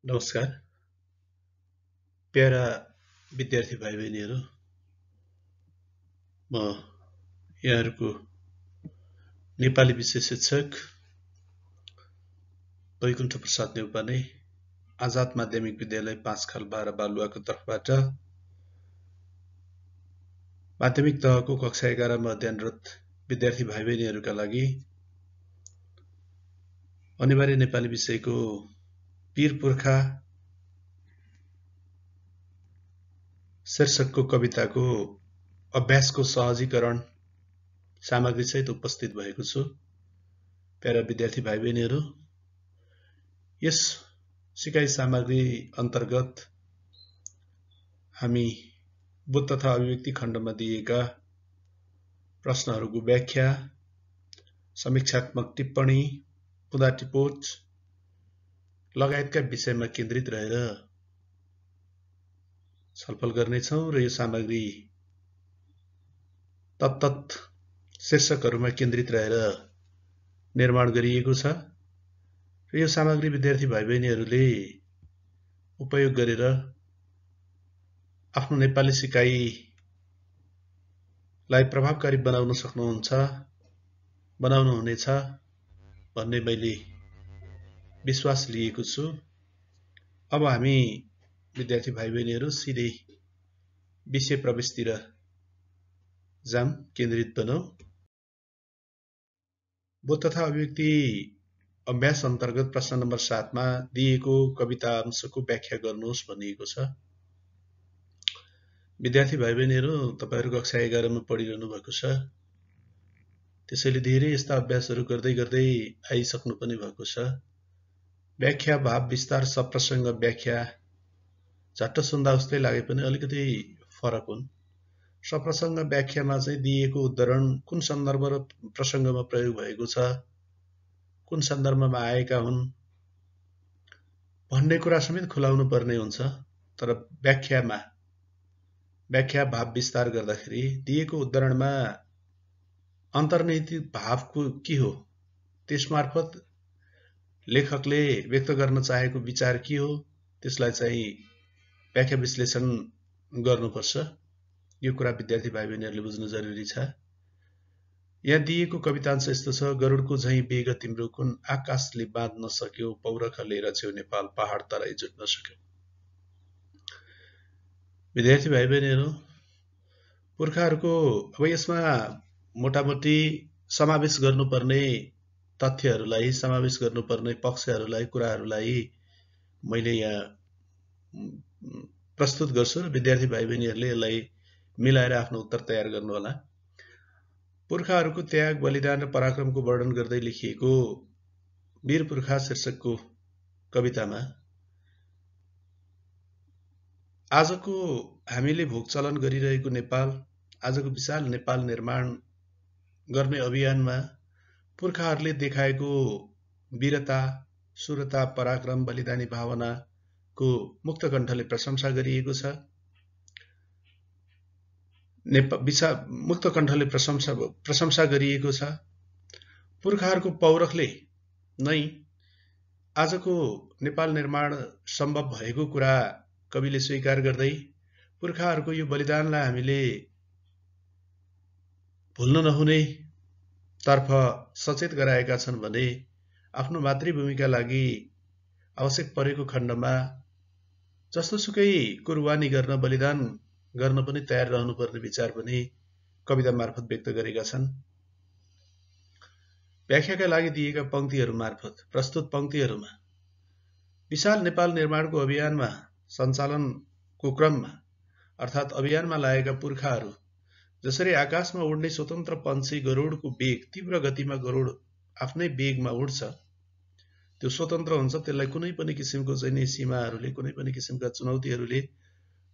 नमस्कार प्यारा विद्यार्थी भाइ बहिनीहरू। म यहाँहरूको नेपाली विषय शिक्षक वैकुण्ठ प्रसाद नेउपाने आजाद माध्यमिक विद्यालय 5 खाल 12 बालुवाको तर्फबाट माध्यमिक तहको कक्षा 11 मा अध्ययनरत विद्यार्थी भाइ बहिनीहरूका लागि अनिवार्य नेपाली विषयको वीर पुर्खा शीर्षकको कविताको अभ्यासको सहजीकरण सामग्री सहित उपस्थित भएको छु। प्यारा विद्यार्थी भाइ बहिनीहरू, यस सिकाइ सामग्री अन्तर्गत हामी बुझ तथा अभिव्यक्ति खण्डमा दिएका प्रश्नहरूको व्याख्या, समीक्षात्मक टिप्पणी, पुदा टिपोट लगायतका विषयमा केन्द्रित रहेर छलफल गर्नेछौँ र यो सामग्री तत्त शीर्षकहरूमा केन्द्रित रहेर निर्माण गरिएको छ र यो सामग्री विद्यार्थी भाइ बहिनीहरूले उपयोग गरेर आफ्नो नेपाली सिकाइलाई प्रभावकारी बनाउनुहुनेछ भन्ने मैले विश्वास लिएको छु। अब हामी विद्यार्थी भाइ बहिनीहरू सिधै विषय प्रवेशतिर जाम, केन्द्रित बनौं। बोध तथा अभिव्यक्ति अभ्यास अन्तर्गत प्रश्न नम्बर 7 मा दिएको कविता अंशको व्याख्या गर्नुहोस् भनिएको छ। विद्यार्थी भाइ बहिनीहरू, तपाईहरु कक्षा 11 मा पढिरहनु भएको छ, त्यसैले धेरै यस्ता अभ्यासहरू गर्दै गर्दै आइसक्नु पनि भएको छ। व्याख्या, भाव विस्तार, सप्रसंग व्याख्या झट्ट सुन्दा उस्तै लागे पनि अलिकति फरक हुन्। सप्रसंग व्याख्यामा चाहिँ दिएको उद्धरण कुन सन्दर्भ र प्रसंगमा प्रयोग भएको छ, कुन सन्दर्भमा आएका हुन् भन्ने कुरा समेत खुलाउनु पर्ने हुन्छ। तर व्याख्या भाव विस्तार गर्दाखेरि दिएको उद्धरणमा अन्तर्निहित भावको के हो, त्यसमार्फत लेखकले व्यक्त गर्न चाहेको विचार के हो, त्यसलाई चाहिँ व्याख्या विश्लेषण गर्नुपर्छ। यो कुरा विद्यार्थी भाइ बहिनीहरूले बुझ्नु जरुरी छ। यहाँ दिएको कवितांश यस्तो छ। गरुडको झैं वेग तिम्रो कुन, आकाशले बाँध्न सक्यो, पौरख लिएर छेउ नेपाल, पहाड तराई जुट्न सक्यो। विद्यार्थी भाइ बहिनीहरू, पुर्खाहरूको अब यसमा मोटामोटी समावेश गर्नुपर्ने तथ्यहरूलाई, समावेश गर्नुपर्ने पक्षहरूलाई, कुराहरूलाई मैले यहाँ प्रस्तुत गर्छु र विद्यार्थी भाइ बहिनीहरूले यसलाई मिलाएर आफ्नो उत्तर तयार गर्नुहोला। पुर्खाहरूको त्याग, बलिदान र पराक्रमको वर्णन गर्दै लेखिएको वीर पुर्खा शीर्षकको कवितामा आजको हामीले भोग चलन गरिरहेको नेपाल, आजको विशाल नेपाल निर्माण गर्ने अभियानमा पुर्खाहरूले देखाएको वीरता, शूरता, पराक्रम, बलिदानी भावनाको मुक्त कण्ठले प्रशंसा गरिएको छ। मुक्त कण्ठले प्रशंसा गरिएको छ। पुर्खाहरूको पौरखले नै आजको नेपाल निर्माण सम्भव भएको कुरा कविले स्वीकार गर्दै पुर्खाहरूको यो बलिदानलाई हामीले भुल्न नहुने तर्फ सचेत गराएका छन् भने आफ्नो मातृभूमिका लागि आवश्यक परेको खण्डमा जस्तोसुकै कुर्बानी गर्न, बलिदान गर्न पनि तयार रहनुपर्ने विचार पनि कविता मार्फत व्यक्त गरेका छन्। व्याख्याका लागि दिएका पंक्तिहरू मार्फत प्रस्तुत पंक्तिहरूमा विशाल नेपाल निर्माणको अभियानमा सञ्चालनको क्रममा अर्थात् अभियानमा लागेका पुर्खाहरू जसरी आकाशमा उड्ने स्वतन्त्र पंक्षी गरुडको वेग, तीव्र गतिमा गरुड आफ्नै वेगमा उड्छ, त्यो स्वतन्त्र हुन्छ। त्यसलाई कुनै पनि किसिमको चाहिँ सीमाहरूले, कुनै पनि किसिमका चुनौतीहरूले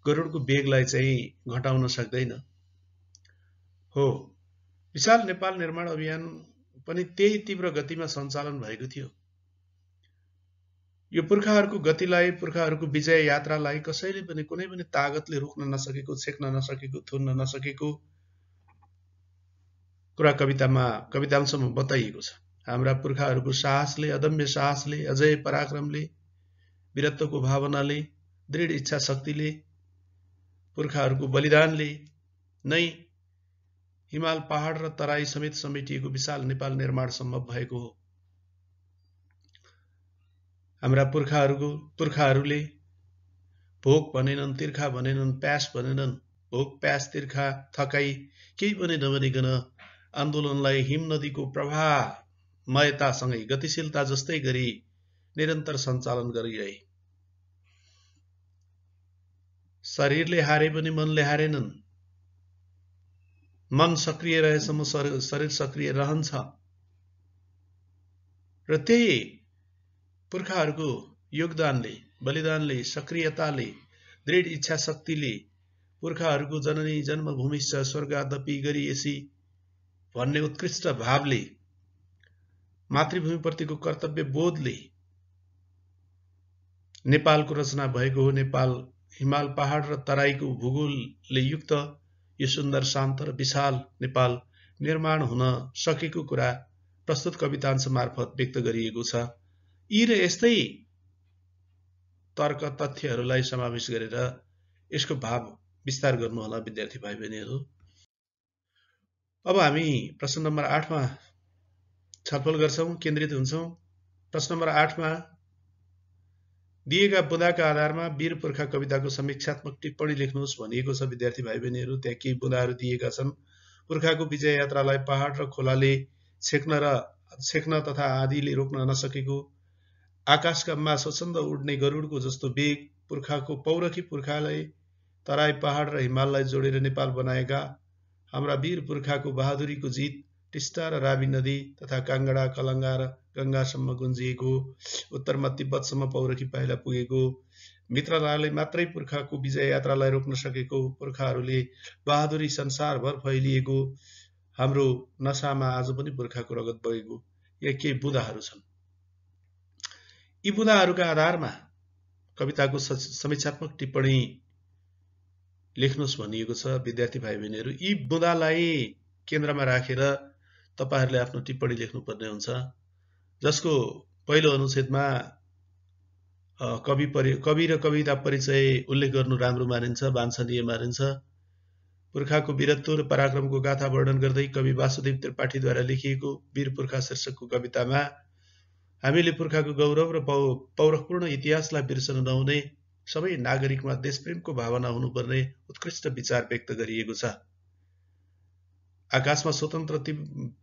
गरुडको वेगलाई चाहिँ घटाउन सक्दैन। हो, विशाल नेपाल निर्माण अभियान पनि त्यही तीव्र गतिमा सञ्चालन भएको थियो। यो पुर्खाहरूको गतिलाई, पुर्खाहरूको विजय यात्रालाई कसैले पनि, कुनै पनि तागतले रोक्न नसकेको, छेक्न नसकेको, थुन्न नसकेको कुरा कवितांशमा बताइएको छ। हाम्रा पुर्खाहरूको साहसले, अदम्य साहसले, अजय पराक्रमले वीरत्वको भावनाले, दृढ इच्छा शक्तिले, पुर्खाहरूको बलिदानले नै हिमाल पहाड र तराई समेत समेटिएको विशाल नेपाल निर्माण सम्भव भएको हो। हाम्रा पुर्खाहरूले भोक भनेनन्, तिर्खा भनेनन्, प्यास भनेनन्। भोक, प्यास, तिर्खा, थकाई केही पनि नभनिकन आन्दोलनलाई हिम नदीको प्रवाहमयतासँगै गतिशीलता जस्तै गरी निरन्तर सञ्चालन गरिरहे। शरीरले हारे पनि मनले हारेनन्। मन सक्रिय रहेसम्म शरीर सक्रिय रहन्छ र त्यही पुर्खाहरूको योगदानले, बलिदानले, सक्रियताले, दृढ इच्छा शक्तिले, पुर्खाहरूको जननी जन्मभूमिश्च स्वर्गादपि गरिएसी भन्ने उत्कृष्ट भावले, मातृभूमिप्रतिको कर्तव्य बोधले नेपालको रचना भएको हो। नेपाल हिमाल पहाड र तराईको भूगोलले युक्त यो सुन्दर, शान्त र विशाल नेपाल निर्माण हुन सकेको कुरा प्रस्तुत कवितांश मार्फत व्यक्त गरिएको छ। यी र यस्तै तर्क तथ्यहरूलाई समावेश गरेर यसको भाव विस्तार गर्नुहोला विद्यार्थी भाइ बहिनीहरू। अब हामी प्रश्न नम्बर 8 मा छलफल गर्छौं, केन्द्रित हुन्छौं। प्रश्न नम्बर 8 मा दिएका बुँदाका आधारमा वीर पुर्खा कविताको समीक्षात्मक टिप्पणी लेख्नुहोस् भनिएको छ विद्यार्थी भाइ बहिनीहरू। त्यहाँ केही बुँदाहरू दिएका छन्। पुर्खाको विजय यात्रालाई पहाड र खोलाले छेक्न तथा आँधीले रोक्न नसकेको, आकाशकाममा स्वच्छन्द उड्ने गरुडको जस्तो वेग, पुर्खाको पौरखी पुर्खाले तराई, पहाड र हिमाललाई जोडेर नेपाल बनाएका हाम्रा वीर पुर्खाको बहादुरीको जित, टिस्टा र रावी नदी तथा काङ्गडा, कलङ्गा र गङ्गासम्म गुन्जिएको, उत्तरमा तिब्बतसम्म पौरखी पाइला पुगेको, मित्रताले मात्रै पुर्खाको विजय यात्रालाई रोक्न सकेको, पुर्खाहरूले बहादुरी संसारभर फैलिएको, हाम्रो नसामा आज पनि पुर्खाको रगत बगेको, यहाँ केही बुँदाहरू छन्। यी बुँदाहरूका आधारमा कविताको समीक्षात्मक टिप्पणी लेख्नुहोस् भनिएको छ विद्यार्थी भाइ बहिनीहरू। यी बुँदालाई केन्द्रमा राखेर तपाईहरूले आफ्नो टिप्पणी लेख्नुपर्ने हुन्छ, जसको पहिलो अनुच्छेदमा कवि र कविता परिचय उल्लेख गर्नु राम्रो मानिन्छ, वाञ्छनीय मानिन्छ। पुर्खाको वीरत्व र पराक्रमको गाथा वर्णन गर्दै कवि वासुदेव त्रिपाठीद्वारा लेखिएको वीर पुर्खा शीर्षकको कवितामा हामीले पुर्खाको गौरव र पौरखपूर्ण इतिहासलाई बिर्सन नहुने, सबै नागरिकमा देशप्रेमको भावना हुनुपर्ने उत्कृष्ट विचार व्यक्त गरिएको छ। आकाशमा स्वतन्त्र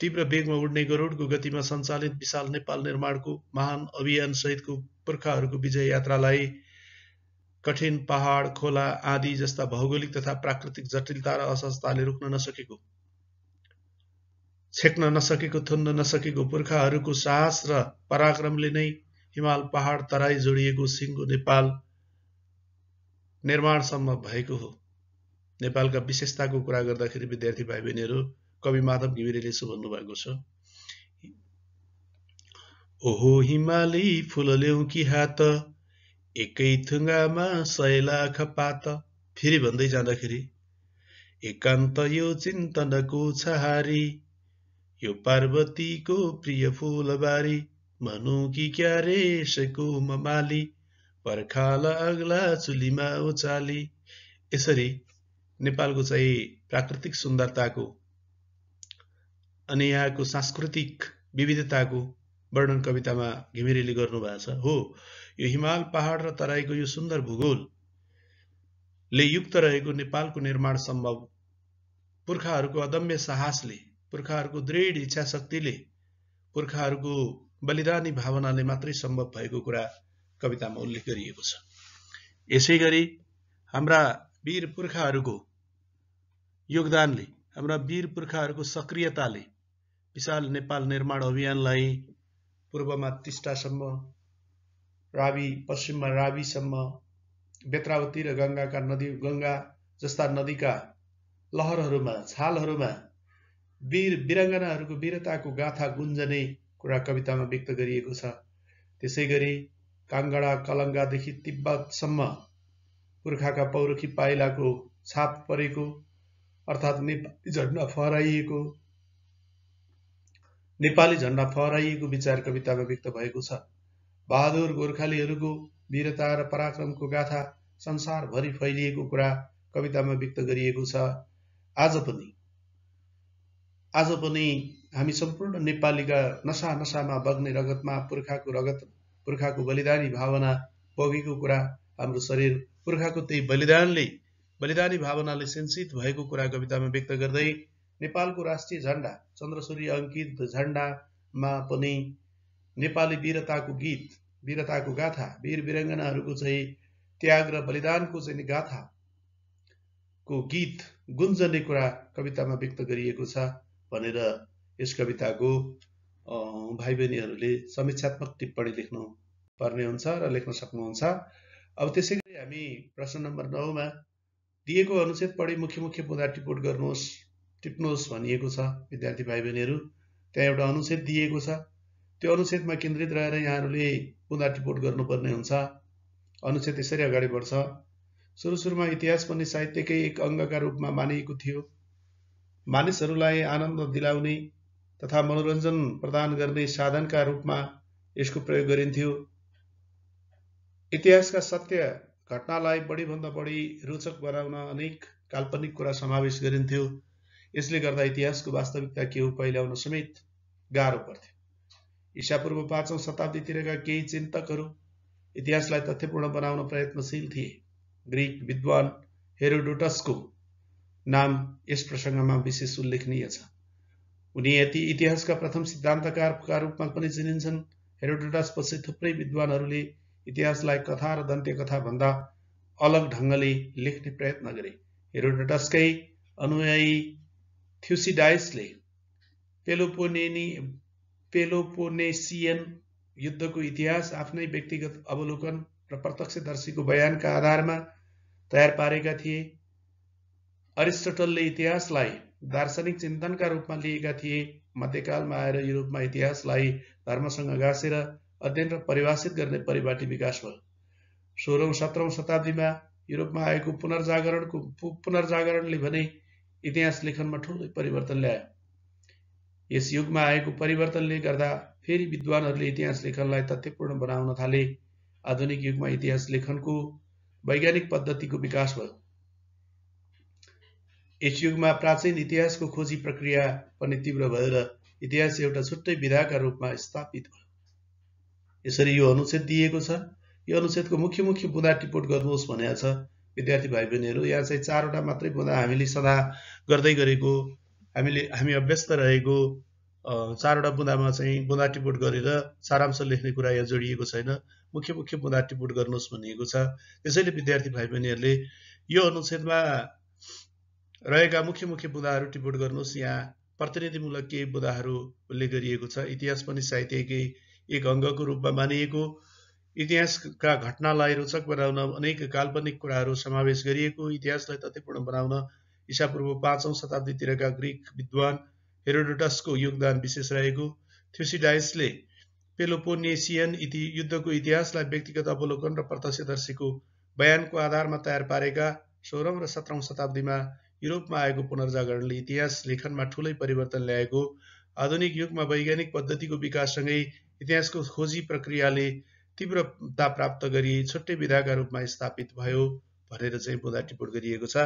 तीव्र वेगमा उड्ने गरुडको गतिमा सञ्चालित विशाल नेपाल निर्माणको महान अभियान सहितको पुर्खाहरूको विजय यात्रालाई कठिन पहाड, खोला, आँधी जस्ता भौगोलिक तथा प्राकृतिक जटिलता र असहजताले रोक्न नसकेको, छेक्न नसकेको, थुन्न नसकेको पुर्खाहरूको साहस र पराक्रमले नै हिमाल पहाड तराई जोडिएको सिङ्गो नेपाल निर्माण सम्भव भएको हो। नेपालका विशेषताको कुरा गर्दाखेरि विद्यार्थी भाइ बहिनीहरू कवि माधव घिमिरेले यसो भन्नुभएको छ। ओहो हिमाली फुल ल्याउ कि हात, एकै थुङ्गामा 100 लाख पात। फेरि भन्दै जाँदाखेरि एकान्त यो चिन्तनको छहारी, यो पार्वतीको प्रिय फुलबारी, मनु कि क्यारे यसको ममाली, पर्खाला अग्ला चुलीमा उचाली। यसरी नेपालको चाहिँ प्राकृतिक सुन्दरताको अनि यहाँको सांस्कृतिक विविधताको वर्णन कवितामा घिमिरेले गर्नुभएको छ। हो, यो हिमाल पहाड र तराईको यो सुन्दर भूगोलले युक्त रहेको नेपालको निर्माण सम्भव पुर्खाहरूको अदम्य साहसले, पुर्खाहरूको दृढ इच्छा शक्तिले, पुर्खाहरूको बलिदानी भावनाले मात्रै सम्भव भएको कुरा कवितामा उल्लेख गरिएको छ। यसै गरी हाम्रा वीर पुर्खाहरूको योगदानले, हाम्रा वीर पुर्खाहरूको सक्रियताले विशाल नेपाल निर्माण अभियानलाई पूर्वमा टिस्टासम्म, पश्चिममा रावीसम्म, बेत्रावती र गङ्गा जस्ता नदीका लहरहरूमा, छालहरूमा वीर वीराङ्गनाहरूको वीरताको गाथा गुन्जने कुरा कवितामा व्यक्त गरिएको छ। त्यसै गरी काङ्गडा, कलङ्गादेखि तिब्बतसम्म पुर्खाका पौरखी पाइलाको छाप परेको, अर्थात् नेपाली झण्डा फहराइएको विचार कवितामा व्यक्त भएको छ। बहादुर गोर्खालीहरूको वीरता र पराक्रमको गाथा संसारभरि फैलिएको कुरा कवितामा व्यक्त गरिएको छ। आज पनि हामी सम्पूर्ण नेपालीका नसामा बग्ने रगतमा पुर्खाको बलिदानी भावना बगेको कुरा, हाम्रो शरीर पुर्खाको त्यही बलिदानी भावनाले सिंचित भएको कुरा कवितामा व्यक्त गर्दै नेपालको राष्ट्रिय झण्डा चन्द्रसूर्य अङ्कित झण्डामा पनि नेपाली वीरताको गाथा, वीर वीराङ्गनाहरूको चाहिँ त्याग र बलिदानको चाहिँ गाथाको गीत गुन्जने कुरा कवितामा व्यक्त गरिएको छ भनेर यस कविताको भाइ बहिनीहरूले समीक्षात्मक टिप्पणी लेख्नु पर्ने हुन्छ र लेख्न सक्नुहुन्छ। अब त्यसै गरी हामी प्रश्न नम्बर 9 मा दिएको अनुच्छेद पढी मुख्य बुँदा टिप्नुहोस् भनिएको छ। विद्यार्थी भाइ बहिनीहरू, त्यहाँ एउटा अनुच्छेद दिएको छ, त्यो अनुच्छेदमा केन्द्रित रहेर यहाँहरूले बुँदा टिप्पण गर्नुपर्ने हुन्छ। अनुच्छेद यसरी अगाडि बढ्छ। सुरुमा इतिहास पनि साहित्यकै एक अङ्गका रूपमा मानिएको थियो। मानिसहरूलाई आनन्द दिलाउने तथा मनोरञ्जन प्रदान गर्ने साधनका रूपमा यसको प्रयोग गरिन्थ्यो। इतिहासका सत्य घटनालाई बढीभन्दा बढी रोचक बनाउन अनेक काल्पनिक कुरा समावेश गरिन्थ्यो। यसले गर्दा इतिहासको वास्तविकता के हो पहिल्याउन समेत गाह्रो पर्थ्यो। ईसापूर्व 5औं शताब्दीतिरका केही चिन्तकहरू इतिहासलाई तथ्यपूर्ण बनाउन प्रयत्नशील थिए। ग्रीक विद्वान हेरोडोटसको नाम यस प्रसङ्गमा विशेष उल्लेखनीय छ। उनी इतिहासका प्रथम सिद्धान्तकारका रूपमा पनि चिनिन्छन्। हेरोडोटसपछि थुप्रै विद्वानहरूले इतिहासलाई कथा र दन्त्य कथा भन्दा अलग ढङ्गले लेख्ने प्रयत्न गरे। हेरोडोटसकै अनुयायी थ्युसिडाइसले पेलोपोनेसियन युद्धको इतिहास आफ्नै व्यक्तिगत अवलोकन र प्रत्यक्षदर्शीको बयानका आधारमा तयार पारेका थिए। अरिस्टोटलले इतिहासलाई दार्शनिक चिन्तनका रूपमा लिएका थिए। मध्यकालमा आएर युरोपमा इतिहासलाई धर्मसँग गाँसेर अध्ययन र परिभाषित गर्ने परिपाटी विकास भयो। 16औं 17औं शताब्दीमा युरोपमा आएको पुनर्जागरणले भने इतिहास लेखनमा ठूलो परिवर्तन ल्यायो। यस युगमा आएको परिवर्तनले गर्दा फेरि विद्वानहरूले इतिहास लेखनलाई तथ्यपूर्ण बनाउन थाले। आधुनिक युगमा इतिहास लेखनको वैज्ञानिक पद्धतिको विकास भयो। यस युगमा प्राचीन इतिहासको खोजी प्रक्रिया पनि तीव्र भयो र इतिहास एउटा छुट्टै विधाका रूपमा स्थापित भयो। यसरी यो अनुच्छेद दिएको छ। यो अनुच्छेदको मुख्य बुँदा टिप्पण गर्नुहोस् भनेको छ। विद्यार्थी भाइ बहिनीहरू, यहाँ चाहिँ 4वटा मात्रै बुँदा हामीले सदा गर्दै गरेको, हामी अभ्यस्त रहेको 4वटा बुँदामा चाहिँ बुँदा टिप्पण गरेर सारांश लेख्ने कुरा यहाँ जोडिएको छैन। मुख्य बुँदा टिप्पण गर्नुहोस् भनिएको छ। त्यसैले विद्यार्थी भाइ बहिनीहरूले यो अनुच्छेदमा रहेका मुख्य बुँदाहरू टिप्पण गर्नुहोस्। यहाँ प्रतिनिधिमूलक केही बुँदाहरू उल्लेख गरिएको छ। इतिहास पनि साहित्यकै एक अङ्गको रूपमा मानिएको, इतिहासका घटनालाई रोचक बनाउन अनेक काल्पनिक कुराहरू समावेश गरिएको, इतिहासलाई तथ्यपूर्ण बनाउन ईसापूर्व 5औं शताब्दीतिरका ग्रीक विद्वान हेरोडोटसको योगदान विशेष रहेको, थ्युसिडाइसले पेलोपोनेसियन युद्धको इतिहासलाई व्यक्तिगत अवलोकन र प्रत्यक्षदर्शीको बयानको आधारमा तयार पारेका, 16औं र 17औं शताब्दीमा युरोपमा आएको पुनर्जागरणले इतिहास लेखनमा ठूलै परिवर्तन ल्याएको, आधुनिक युगमा वैज्ञानिक पद्धतिको विकाससँगै इतिहासको खोजी प्रक्रियाले तीव्रता प्राप्त गरी छुट्टै विधाका रूपमा स्थापित भयो भनेर चाहिँ बुँदा टिप्पण गरिएको छ।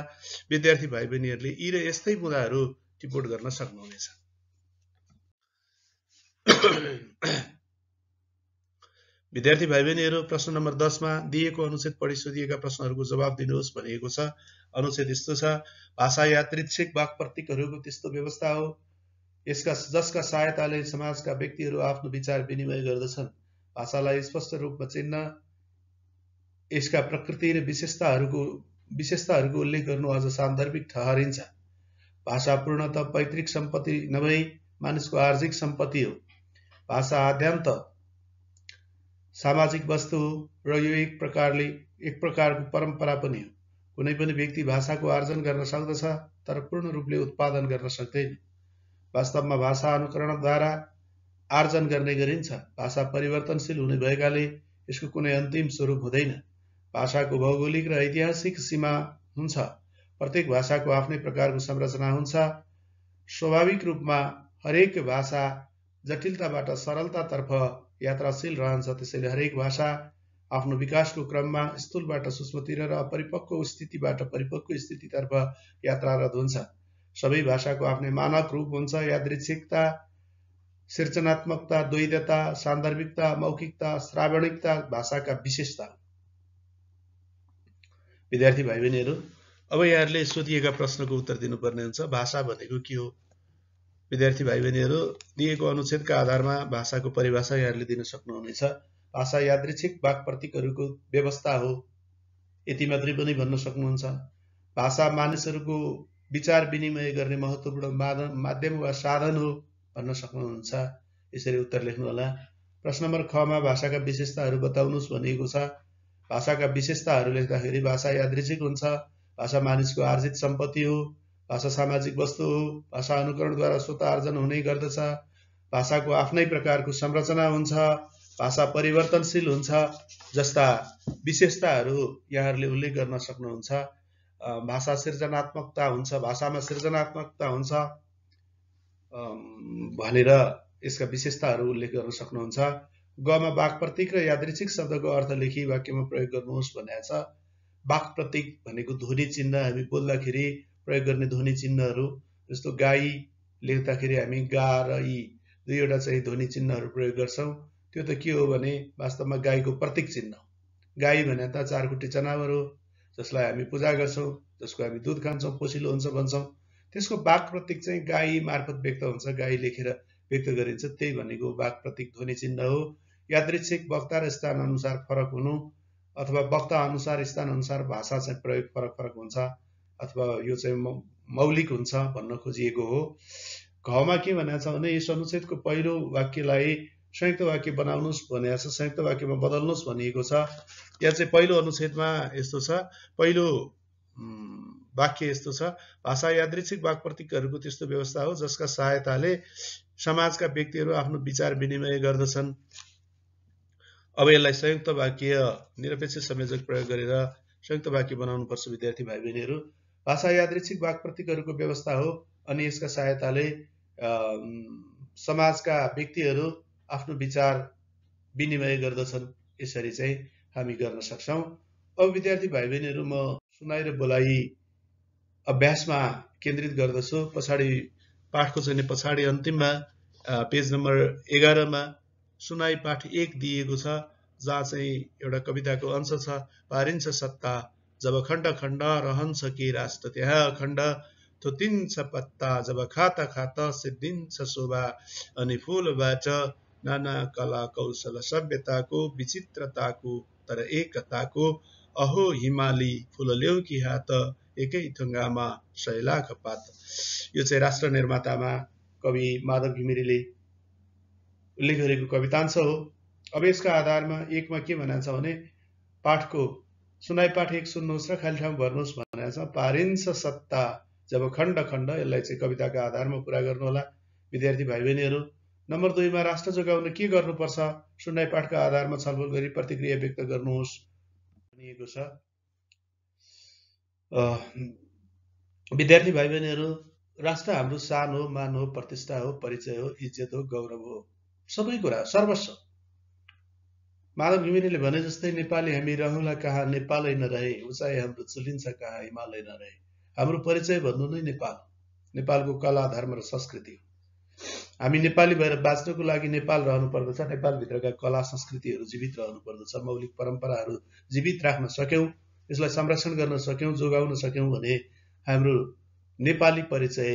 विद्यार्थी भाइ बहिनीहरूले यी र यस्तै बुँदाहरू टिप्पण गर्न सक्नुहुनेछ। विद्यार्थी भाइ बहिनीहरू, प्रश्न नम्बर 10 मा दिएको अनुच्छेद पढी सोधिएका प्रश्नहरूको जवाब दिनुहोस् भनिएको छ। अनुच्छेद यस्तो छ: भाषा यादृच्छिक वाक प्रतीकहरूको त्यस्तो व्यवस्था हो जसका सहायताले समाजका व्यक्तिहरू आफ्नो विचार विनिमय गर्दछन्। भाषालाई स्पष्ट रूपमा चिन्न, यसका प्रकृति र विशेषताहरूको उल्लेख गर्नु अझ सान्दर्भिक ठहरिन्छ। भाषा पूर्णतः पैतृक सम्पत्ति नभई मानिसको आर्जिक सम्पत्ति हो। भाषा आद्यान्त सामाजिक वस्तु हो र यो एक प्रकारको परम्परा पनि हो। कुनै पनि व्यक्ति भाषाको आर्जन गर्न सक्दछ तर पूर्ण रूपले उत्पादन गर्न सक्दैन। वास्तवमा भाषा अनुकरणद्वारा आर्जन गर्ने गरिन्छ। भाषा परिवर्तनशील हुने भएकाले यसको कुनै अन्तिम स्वरूप हुँदैन। भाषाको भौगोलिक र ऐतिहासिक सीमा हुन्छ। प्रत्येक भाषाको आफ्नै प्रकारको संरचना हुन्छ। स्वाभाविक रूपमा हरेक भाषा जटिलताबाट सरलतातर्फ यात्राशील रहन्छ। त्यसैले हरेक भाषा आफ्नो विकासको क्रममा स्थूलबाट सूक्ष्मतिर र अपरिपक्व स्थितिबाट परिपक्व स्थितितर्फ यात्रारत हुन्छ। सबै भाषाको आफ्नै मानक रूप हुन्छ। यादृच्छिकता, सृजनात्मकता, द्वैधता, सान्दर्भिकता, मौखिकता, श्रावणिकता भाषाका विशेषता। विद्यार्थी भाइ बहिनीहरू, अब यहाँहरूले सोधिएका प्रश्नको उत्तर दिनुपर्ने हुन्छ। भाषा भनेको के हो? विद्यार्थी भाइ बहिनीहरू, दिएको अनुच्छेदका आधारमा भाषाको परिभाषा यहाँहरूले दिन सक्नुहुनेछ। भाषा यादृच्छिक वाक प्रतीकहरूको व्यवस्था हो, यति मात्रै पनि भन्न सक्नुहुन्छ। भाषा मानिसहरूको विचार विनिमय गर्ने महत्त्वपूर्ण माध्यम वा साधन हो भन्न सक्नुहुन्छ। यसरी उत्तर लेख्नुहोला। प्रश्न नम्बर ख मा भाषाका विशेषताहरू बताउनुहोस् भनिएको छ। भाषाका विशेषताहरू लेख्दाखेरि भाषा यादृच्छिक हुन्छ, भाषा मानिसको आर्जित सम्पत्ति हो, भाषा सामाजिक वस्तु हो, भाषा अनुकरणद्वारा स्वत आर्जन हुने गर्दछ, भाषाको आफ्नै प्रकारको संरचना हुन्छ, भाषा परिवर्तनशील हुन्छ जस्ता विशेषताहरू यहाँहरूले उल्लेख गर्न सक्नुहुन्छ। भाषा सृजनात्मकता हुन्छ, भाषामा सृजनात्मकता हुन्छ भनेर यसका विशेषताहरू उल्लेख गर्न सक्नुहुन्छ। गमा वाक प्रतीक र यादृच्छिक शब्दको अर्थ लेखी वाक्यमा प्रयोग गर्नुहोस् भनेको छ। वाक प्रतीक भनेको ध्वनि चिन्ह, हामी बोल्दाखेरि प्रयोग गर्ने ध्वनि चिन्हहरू, जस्तो गाई लेख्दाखेरि हामी गा र यी दुईवटा चाहिँ ध्वनि चिन्हहरू प्रयोग गर्छौँ। त्यो त के हो भने वास्तवमा गाईको प्रतीक चिन्ह। गाई भने त चारखुट्टे जनावर हो, जसलाई हामी पूजा गर्छौँ, जसको हामी दुध खान्छौँ, पोसिलो हुन्छ भन्छौँ। त्यसको वाक प्रतीक चाहिँ गाई मार्फत व्यक्त हुन्छ, गाई लेखेर व्यक्त गरिन्छ, त्यही भनेको वाक प्रतीक ध्वनि चिन्ह हो। यादृच्छिक वक्ता र स्थान अनुसार फरक हुनु, अथवा वक्ता अनुसार स्थान अनुसार भाषा चाहिँ प्रयोग फरक हुन्छ, अथवा यो चाहिँ मौलिक हुन्छ भन्न खोजिएको हो। घमा के भनेको छ भने यस अनुच्छेदको पहिलो वाक्यलाई संयुक्त वाक्य बनाउनुहोस् भनेको छ, संयुक्त वाक्यमा बदल्नुहोस् भनिएको छ। यहाँ चाहिँ पहिलो अनुच्छेदमा यस्तो छ, पहिलो वाक्य यस्तो छ, भाषा यादृच्छिक वाक प्रतीकहरूको त्यस्तो व्यवस्था हो जसका सहायताले समाजका व्यक्तिहरू आफ्नो विचार विनिमय गर्दछन्। अब यसलाई संयुक्त वाक्य निरपेक्ष संयोजक प्रयोग गरेर संयुक्त वाक्य बनाउनु पर्छ। विद्यार्थी भाइ बहिनीहरू, भाषा यादृच्छिक वाक प्रतीकहरूको व्यवस्था हो अनि यसका सहायताले समाजका व्यक्तिहरू आफ्नो विचार विनिमय गर्दछन्। यसरी चाहिँ हामी गर्न सक्छौँ। अब विद्यार्थी भाइ बहिनीहरू, म सुनाइ र बोलाइ अभ्यासमा केन्द्रित गर्दछु। पछाडि पाठको चाहिँ पछाडि अन्तिममा पेज नम्बर 11 मा सुनाइ पाठ 1 दिएको छ, जहाँ चाहिँ एउटा कविताको अंश छ। पारिन्छ सत्ता जब खण्ड खण्ड रहन्छ के राष्ट्र त्यहाँ अखण्ड, थुतिन्छ पत्ता जब खाता खाता सिद्धिन्छ शोभा, अनि फूलबाट नाना कला कौशल सभ्यताको विचित्रताको तर एकताको, अहो हिमाली फूल ल्याउ कि हात एकै थुङ्गामा 100 लाख पात। यो चाहिँ राष्ट्र निर्मातामा कवि माधव घिमिरेले उल्लेख गरेको कवितांश हो। अब यसका आधारमा 1 मा के भनेको छ भने पाठको सुनाइ पाठ 1 सुन्नुहोस् र खाली ठाउँ भर्नुहोस् भनेको छ। पारिन्छ सत्ता जब खण्ड खण्ड, यसलाई चाहिँ कविताका आधारमा पुरा गर्नुहोला विद्यार्थी भाइ बहिनीहरू। नम्बर 2 मा राष्ट्र जोगाउन के गर्नुपर्छ, सुनाइ पाठका आधारमा छलफल गरी प्रतिक्रिया व्यक्त गर्नुहोस् भनिएको छ। विद्यार्थी भाइ बहिनीहरू, राष्ट्र हाम्रो शान हो, मान हो, प्रतिष्ठा हो, परिचय हो, इज्जत हो, गौरव हो, सबै कुरा सर्वस्व। माधव घिमिरेले भने जस्तै नेपाली हामी रहौँला कहाँ नेपालै नरहे, उचाइ हाम्रो चुलिन्छ कहाँ हिमालय नरहे। हाम्रो परिचय भन्नु नै नेपाल, नेपालको कला धर्म र संस्कृति। हामी नेपाली भएर बाँच्नको लागि नेपाल रहनु पर्दछ। नेपालभित्रका कला संस्कृतिहरू जीवित रहनु पर्दछ। मौलिक परम्पराहरू जीवित राख्न सक्यौँ, यसलाई संरक्षण गर्न सक्यौँ, जोगाउन सक्यौँ भने हाम्रो नेपाली परिचय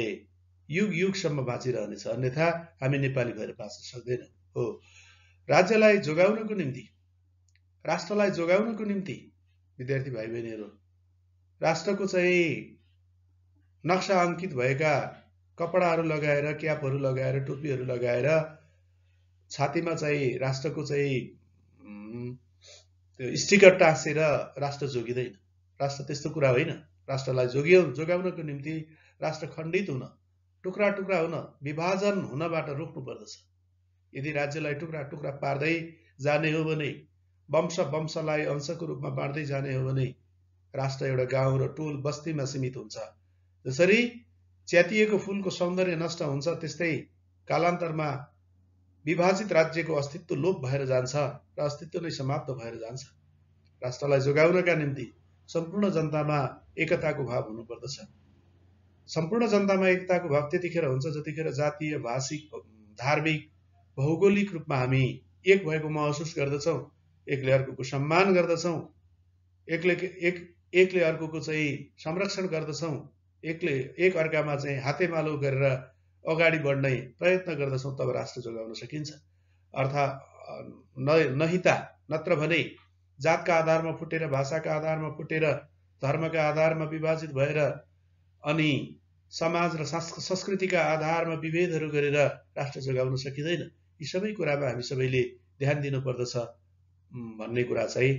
युग युगसम्म बाँचिरहनेछ, अन्यथा हामी नेपाली भएर बाँच्न सक्दैनौँ। हो, राज्यलाई जोगाउनको निम्ति, राष्ट्रलाई जोगाउनको निम्ति विद्यार्थी भाइ बहिनीहरू, राष्ट्रको चाहिँ नक्सा अङ्कित भएका कपडाहरू लगाएर, क्यापहरू लगाएर, टोपीहरू लगाएर छातीमा चाहिँ राष्ट्रको चाहिँ स्टिकर टाँसेर राष्ट्र जोगिँदैन। राष्ट्र त्यस्तो कुरा होइन। राष्ट्रलाई जोगाउनको निम्ति राष्ट्र खण्डित हुन, टुक्रा टुक्रा हुन, विभाजन हुनबाट रोक्नु पर्दछ। यदि राज्यलाई टुक्रा टुक्रा पार्दै जाने हो भने, वंशलाई अंशको रूपमा बाँड्दै जाने हो भने राष्ट्र एउटा गाउँ र टोल बस्तीमा सीमित हुन्छ। जसरी च्यातिएको फूलको सौन्दर्य नष्ट हुन्छ, त्यस्तै कालान्तरमा विभाजित राज्यको अस्तित्व लोप भएर जान्छ र अस्तित्व नै समाप्त भएर जान्छ। राष्ट्रलाई जोगाउनका निम्ति सम्पूर्ण जनतामा एकताको भाव हुनुपर्दछ। सम्पूर्ण जनतामा एकताको भाव त्यतिखेर हुन्छ जतिखेर जातीय, भाषिक, धार्मिक, भौगोलिक रूपमा हामी एक भएको महसुस गर्दछौँ, एकले अर्कोको सम्मान गर्दछौँ, एकले अर्कोको चाहिँ संरक्षण गर्दछौँ, एक अर्कामा चाहिँ हातेमालो गरेर अगाडि बढ्ने प्रयत्न गर्दछौँ, तब राष्ट्र जोगाउन सकिन्छ। अर्थात् नहिता नत्र भने जातका आधारमा फुटेर, भाषाका आधारमा फुटेर, धर्मका आधारमा विभाजित भएर अनि समाज र संस्कृतिका आधारमा विभेदहरू गरेर राष्ट्र जोगाउन सकिँदैन। यी सबै कुरामा हामी सबैले ध्यान दिनुपर्दछ भन्ने कुरा चाहिँ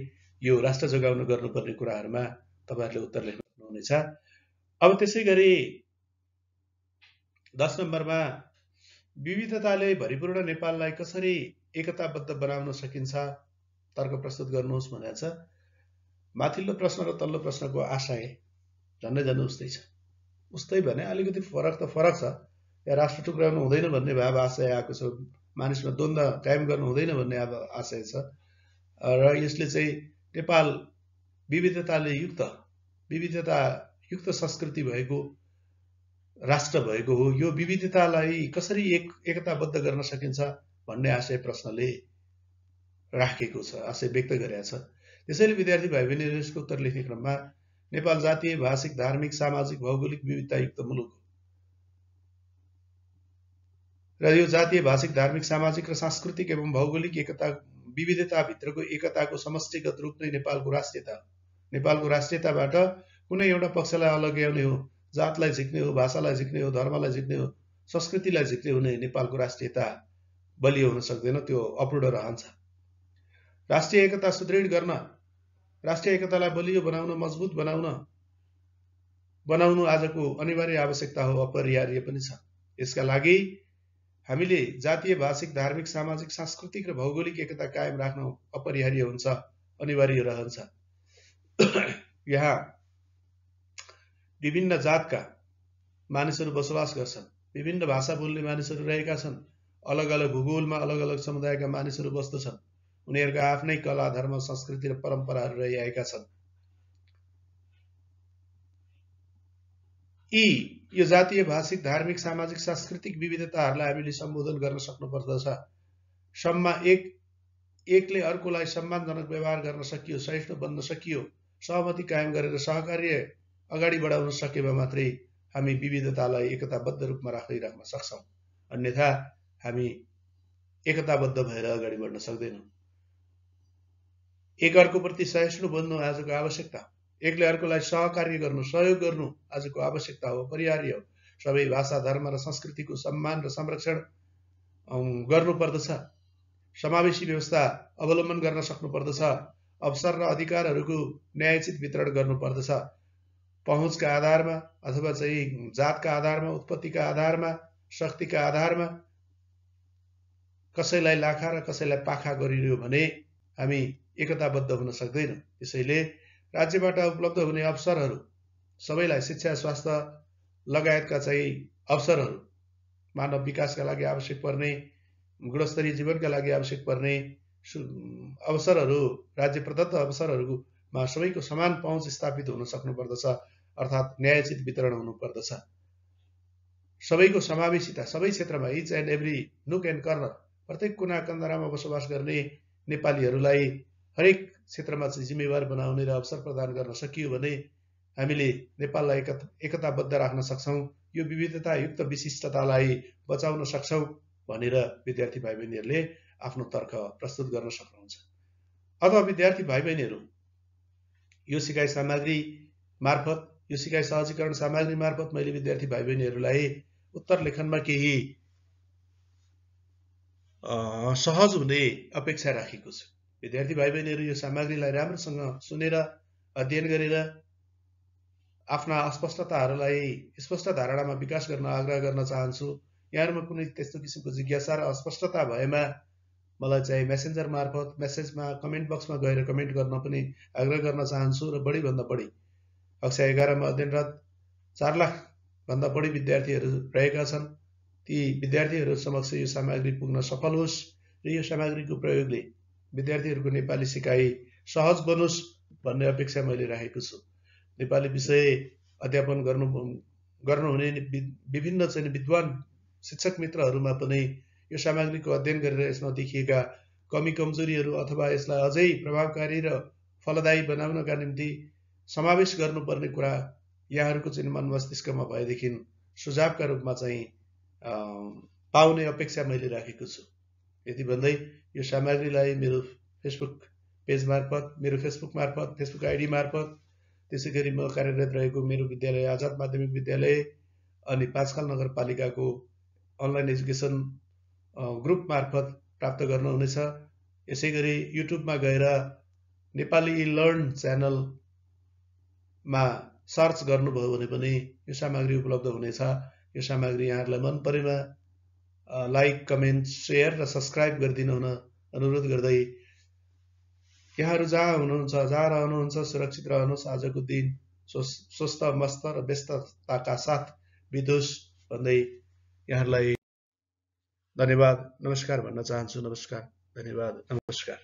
यो राष्ट्र जोगाउन गर्नुपर्ने कुराहरूमा तपाईँहरूले उत्तर लेख्न सक्नुहुनेछ। अब त्यसै गरी 10 नम्बरमा विविधताले भरिपूर्ण नेपाललाई कसरी एकताबद्ध बनाउन सकिन्छ तर्क प्रस्तुत गर्नुहोस् भनेको छ। माथिल्लो प्रश्न र तल्लो प्रश्नको आशय झन्डै उस्तै छ। उस्तै भने अलिकति फरक त फरक छ। या राष्ट्र टुक्राउनु हुँदैन भन्ने भाव आशय आएको छ, मानिसमा द्वन्द्व कायम गर्नु हुँदैन भन्ने आशय छ र यसले चाहिँ नेपाल विविधतायुक्त संस्कृति भएको राष्ट्र भएको हो। यो विविधतालाई कसरी एकताबद्ध गर्न सकिन्छ भन्ने आशय प्रश्नले राखेको छ, आशय व्यक्त गरेको छ। त्यसैले विद्यार्थी भाइ बहिनीहरू यसको उत्तर लेख्ने क्रममा नेपाल जातीय, भाषिक, धार्मिक, सामाजिक, भौगोलिक विविधतायुक्त मुलुक हो र यो जातीय, भाषिक, धार्मिक, सामाजिक र सांस्कृतिक एवं भौगोलिक विविधताभित्रको एकताको समष्टिगत रूप नै नेपालको राष्ट्रियता हो। नेपालको राष्ट्रियताबाट कुनै एउटा पक्षलाई अलग्याउने हो, जातलाई झिक्ने हो, भाषालाई झिक्ने हो, धर्मलाई झिक्ने हो, संस्कृतिलाई झिक्ने हो भने नेपालको राष्ट्रियता बलियो हुन सक्दैन, त्यो अपूर्ण रहन्छ। राष्ट्रिय एकता सुदृढ गर्न, राष्ट्रिय एकतालाई बलियो बनाउन, मजबुत बनाउनु आजको अनिवार्य आवश्यकता हो, अपरिहार्य पनि छ। यसका लागि हामीले जातीय, भाषिक, धार्मिक, सामाजिक, सांस्कृतिक र भौगोलिक एकता कायम राख्न अपरिहार्य हुन्छ, अनिवार्य रहन्छ। यहाँ विभिन्न जातका मानिसहरू बसोबास गर्छन्, विभिन्न भाषा बोल्ने मानिसहरू रहेका छन्, अलग अलग भूगोलमा अलग अलग समुदायका मानिसहरू बस्दछन्, उनीहरूका आफ्नै कला, धर्म, संस्कृति र परम्पराहरू रहिआएका छन्। यो जातीय, भाषिक, धार्मिक, सामाजिक, सांस्कृतिक विविधताहरूलाई हामीले सम्बोधन गर्न सक्नुपर्दछ। सम्मा एकले अर्कोलाई सम्मानजनक व्यवहार गर्न सकियो, सहिष्णु बन्न सकियो, सहमति कायम गरेर सहकार्य अगाडि बढाउन सकेमा मात्रै हामी विविधतालाई एकताबद्ध रूपमा राख्न सक्छौँ। अन्यथा हामी एकताबद्ध भएर अगाडि बढ्न सक्दैनौँ। एक अर्कोप्रति सहिष्णु बन्नु आजको आवश्यकता हो। एकले अर्कोलाई सहकार्य गर्नु, सहयोग गर्नु आजको आवश्यकता हो, अपरिहार्य हो। सबै भाषा, धर्म र संस्कृतिको सम्मान र संरक्षण गर्नुपर्दछ। समावेशी व्यवस्था अवलम्बन गर्न सक्नुपर्दछ। अवसर र अधिकारहरूको न्यायोचित वितरण गर्नुपर्दछ। पहुँचका आधारमा अथवा चाहिँ जातका आधारमा, उत्पत्तिका आधारमा, शक्तिका आधारमा कसैलाई लाखा र कसैलाई पाखा गरियो भने हामी एकताबद्ध हुन सक्दैनौँ। त्यसैले राज्यबाट उपलब्ध हुने अवसरहरू सबैलाई शिक्षा, स्वास्थ्य लगायतका चाहिँ अवसरहरू, मानव विकासका लागि आवश्यक पर्ने, गुणस्तरीय जीवनका लागि आवश्यक पर्ने अवसरहरू, राज्य प्रदत्त अवसरहरूमा सबैको समान पहुँच स्थापित हुन सक्नुपर्दछ, अर्थात् न्यायोचित वितरण हुनुपर्दछ। सबैको समावेशिता, सबै क्षेत्रमा, इच एन्ड एभ्री नुक एन्ड कर्नर, प्रत्येक कुना कन्दरामा बसोबास गर्ने नेपालीहरूलाई हरेक क्षेत्रमा चाहिँ जिम्मेवार बनाउने र अवसर प्रदान गर्न सकियो भने हामीले नेपाललाई एकताबद्ध राख्न सक्छौँ, यो विविधतायुक्त विशिष्टतालाई बचाउन सक्छौँ भनेर विद्यार्थी भाइ बहिनीहरूले आफ्नो तर्क प्रस्तुत गर्न सक्नुहुन्छ। अब विद्यार्थी भाइ बहिनीहरू यो सिकाइ सामग्री मार्फत, यो सिकाइ सहजीकरण सामग्री मार्फत मैले विद्यार्थी भाइ बहिनीहरूलाई उत्तर लेखनमा केही सहज हुने अपेक्षा राखेको छु। विद्यार्थी भाइ बहिनीहरू यो सामग्रीलाई राम्रोसँग सुनेर अध्ययन गरेर आफ्ना अस्पष्टताहरूलाई स्पष्ट धारणामा विकास गर्न आग्रह गर्न चाहन्छु। यहाँहरूमा कुनै त्यस्तो किसिमको जिज्ञासा र अस्पष्टता भएमा मलाई चाहिँ मेसेन्जर मार्फत, मेसेजमा, कमेन्ट बक्समा गएर कमेन्ट गर्न पनि आग्रह गर्न चाहन्छु। र बढीभन्दा बढी कक्षा 11 मा अध्ययनरत 4 लाखभन्दा बढी विद्यार्थीहरू रहेका छन्। ती विद्यार्थीहरू समक्ष यो सामग्री पुग्न सफल होस् र यो सामग्रीको प्रयोगले विद्यार्थीहरूको नेपाली सिकाइ सहज बनोस् भन्ने अपेक्षा मैले राखेको छु। नेपाली विषय अध्यापन गर्नुहुने विभिन्न चाहिँ विद्वान शिक्षक मित्रहरूमा पनि यो सामग्रीको अध्ययन गरेर यसमा देखिएका कमी कमजोरीहरू अथवा यसलाई अझै प्रभावकारी र फलदायी बनाउनका निम्ति समावेश गर्नुपर्ने कुरा यहाँहरूको चाहिँ मन मस्तिष्कमा भएदेखि सुझावका रूपमा चाहिँ पाउने अपेक्षा मैले राखेको छु। यति भन्दै यो सामग्रीलाई मेरो फेसबुक पेज मार्फत, मेरो फेसबुक आइडी मार्फत, त्यसै गरी म कार्यरत रहेको मेरो विद्यालय आजाद माध्यमिक विद्यालय अनि पाँचखाल नगरपालिकाको अनलाइन एजुकेसन ग्रुप मार्फत प्राप्त गर्नुहुनेछ। यसै गरी युट्युबमा गएर नेपाली लर्न च्यानलमा सर्च गर्नुभयो भने पनि यो सामग्री उपलब्ध हुनेछ। यो सामग्री यहाँहरूलाई मन परेमा लाइक, कमेन्ट, सेयर र सब्सक्राइब गरिदिनु हुन अनुरोध गर्दै यहाँहरू जहाँ हुनुहुन्छ, जहाँ रहनुहुन्छ सुरक्षित रहनुहोस्। आजको दिन स्वस्थ, मस्त र व्यस्तताका साथ बितोस् भन्दै यहाँहरूलाई धन्यवाद, नमस्कार भन्न चाहन्छु। नमस्कार, धन्यवाद, नमस्कार।